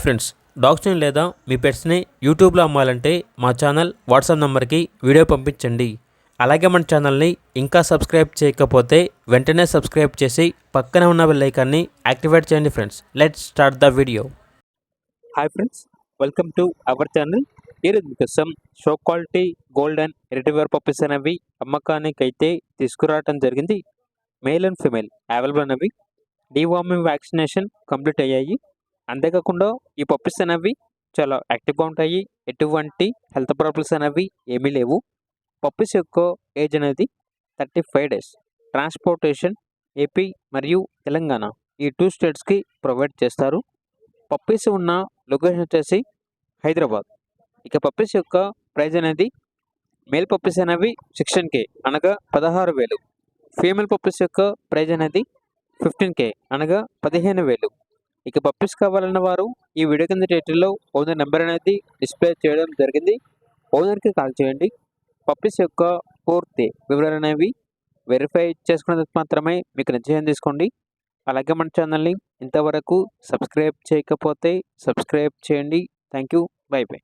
Friends, డాగ్స్ని లేదా మీ పెట్స్ని యూట్యూబ్లో అమ్మాలంటే మా ఛానల్ వాట్సాప్ నెంబర్కి వీడియో పంపించండి. అలాగే మన ఛానల్ని ఇంకా సబ్స్క్రైబ్ చేయకపోతే వెంటనే సబ్స్క్రైబ్ చేసి పక్కనే ఉన్న బెల్ ఐకాన్ని యాక్టివేట్ చేయండి. Friends, let's start the video. Hi friends, welcome to our channel. ఈరోజు మీకోసం show quality golden retriever puppies అనేవి అమ్మకానికి అయితే తీసుకురావడం జరిగింది. మేల్ అండ్ ఫీమేల్ అవైలబుల్ అనేవి. డీవార్మింగ్ వ్యాక్సినేషన్ కంప్లీట్ అయ్యాయి. అంతేకాకుండా ఈ పప్పీస్ అనేవి చాలా యాక్టివ్గా ఉంటాయి. ఎటువంటి హెల్త్ ప్రాబ్లమ్స్ అనేవి ఏమీ లేవు. పప్పీస్ యొక్క ఏజ్ అనేది 35 డేస్. ట్రాన్స్పోర్టేషన్ ఏపీ మరియు తెలంగాణ ఈ 2 స్టేట్స్కి ప్రొవైడ్ చేస్తారు. పప్పీస్ ఉన్న లొకేషన్ వచ్చేసి హైదరాబాద్. ఇక పప్పీస్ యొక్క ప్రైజ్ అనేది మేల్ పప్పీస్ అనేవి 16K అనగా 16,000. ఫీమేల్ పప్పీస్ యొక్క ప్రైజ్ అనేది 15K అనగా 15,000. ఇక పప్పీస్ కావాలన్న వారు ఈ వీడియో కింద టైటిల్లో ఓనర్ నెంబర్ అనేది డిస్ప్లే చేయడం జరిగింది. ఓనర్కి కాల్ చేయండి. పప్పీస్ యొక్క పూర్తి వివరాలు అనేవి వెరిఫై చేసుకున్నందుకు మాత్రమే మీకు నిర్ణయం తీసుకోండి. అలాగే మన ఛానల్ని ఇంతవరకు సబ్స్క్రైబ్ చేయకపోతే సబ్స్క్రైబ్ చేయండి. Thank you. By by.